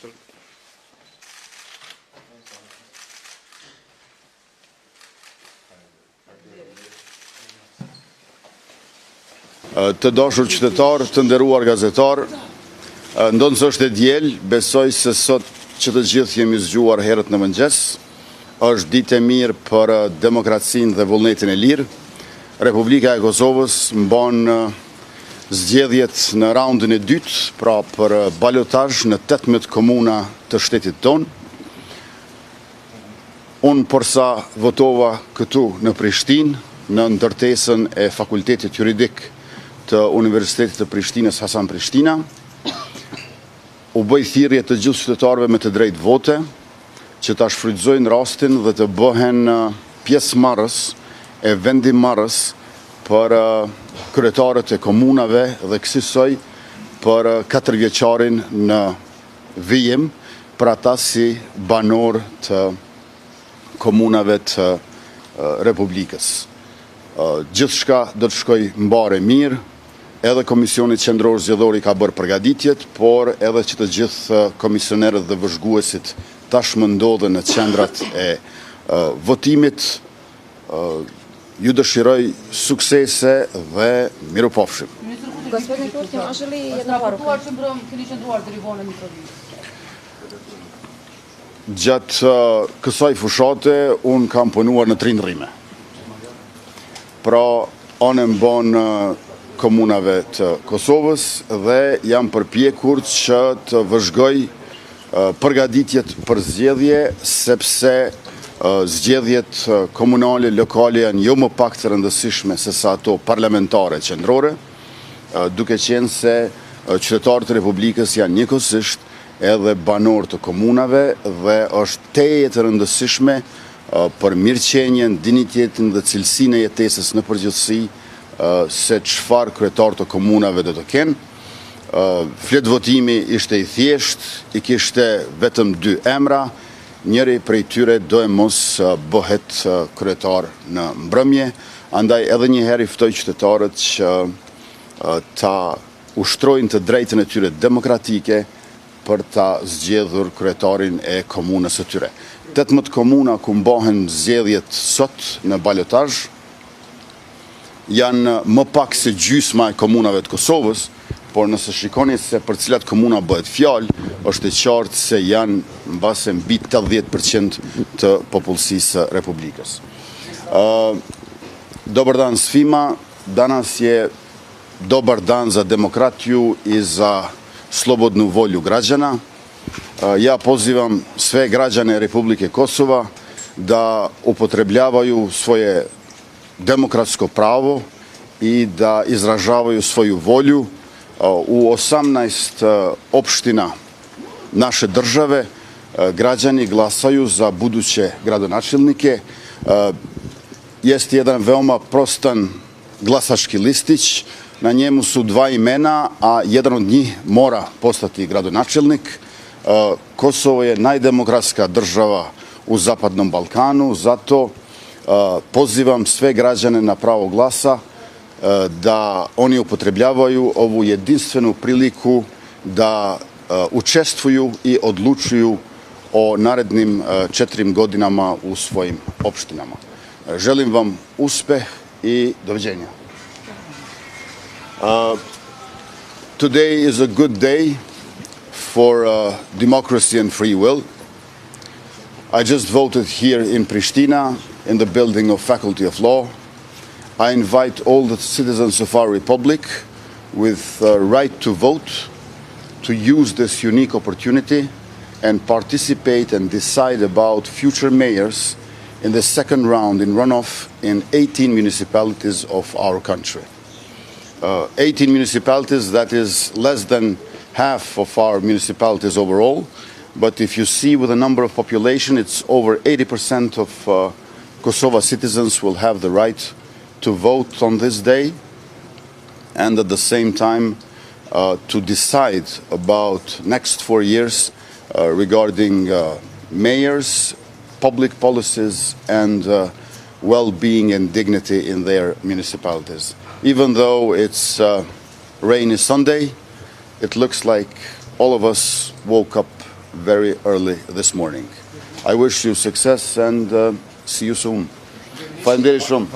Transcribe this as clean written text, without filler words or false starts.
Minister. Të dashur qytetar, të nderuar gazetar, ndonë së është e diel, besoj se sot që të gjithë jemi zgjuar herët në mëngjes, është ditë e mirë për demokracinë dhe vullnetin e lirë. Republika e Kosovës mban zgjedhjet në raundin e dytë, pra për balotazh në 18 komuna të shtetit tonë. Unë përsa votova këtu në Prishtinë, në ndërtesën e Fakultetit Juridik të Universitetit të Prishtinës Hasan Prishtina, u bëj thirrje të gjithë qytetarëve me të drejtë vote që ta shfrytëzojnë rastin dhe të bëhen pjesëmarrës e vendimarrës për kryetarët e komunave dhe kësaj për 4 vjeçarin në vijim për ata si banor të komunave të Republikës. Gjithçka do të shkoj mbare mirë. Edhe Komisioni Qendror Zgjedhor ka bërë përgatitjet, por edhe që të gjithë komisionerët dhe vëzhguesit tashmë ndodhen në qendrat e votimit. Ju dëshiroj suksese dhe mirupafshim. Gospodine Kurti, može li jedna poruka? Gjatë kësaj fushate, unë kam punuar në 3 ndrrime. Pra, unë mban komunave të Kosovës dhe jam përpjekur që të vëzhgoj përgatitjet për zgjedhje, sepse zgjedhjet komunale, lokale janë jo më pak të rëndësishme se sa ato parlamentare qendrore, duke qenë se qytetarët e Republikës janë njëkohësisht edhe banor të komunave dhe është teje të rëndësishme për mirëqenjen, dinjitetin dhe cilësinë e jetesës në përgjithësi se çfarë kryetar të komunave do të kenë. Flet votimi ishte i thjesht, i kishte vetëm 2 emra, njëri prej tyre do e mos bëhet kryetar në mbrëmje, andaj edhe një herë i ftoj qytetarët që ta ushtrojnë të drejtën e tyre demokratike për ta zgjedhur kryetarin e komunës së tyre. 18 komuna ku mbahen zgjedhjet sot në balotazh janë më pak se gjysma e komunave të Kosovës, por nëse shikoni se për cilat komuna bëhet fjalë, është e qartë se janë mbase mbi 80% të popullsisë së Republikës. Dobar dan svima, danas je dobar dan za demokratiju i za slobodnu volju građana. Ja pozivam sve građane Republike Kosova da upotrebljavaju svoje demokratsko pravo i da izražavaju svoju volju. U 18 opština naše države građani glasaju za buduće gradonačelnike. Jest jedan veoma prostan glasački listić, na njemu su 2 imena, a jedan od njih mora postati gradonačelnik. Kosovo je najdemokratska država u Zapadnom Balkanu, zato pozivam sve građane na pravo glasa da oni upotrebljavaju ovu jedinstvenu priliku da učestvuju i odlučuju o narednim 4 godinama u svojim opštinama. Želim vam uspeh i doviđenja. Today is a good day for democracy and free will. I just voted here in Pristina in the building of Faculty of Law. I invite all the citizens of our republic with right to vote to use this unique opportunity and participate and decide about future mayors in the second round in runoff in 18 municipalities of our country. 18 municipalities, that is less than half of our municipalities overall, but if you see with the number of population, it's over 80% of Kosovo citizens will have the right to vote on this day, and at the same time to decide about next 4 years regarding mayors, public policies, and well-being and dignity in their municipalities. Even though it's rainy Sunday, it looks like all of us woke up very early this morning. I wish you success and see you soon. Faleminderit shumë.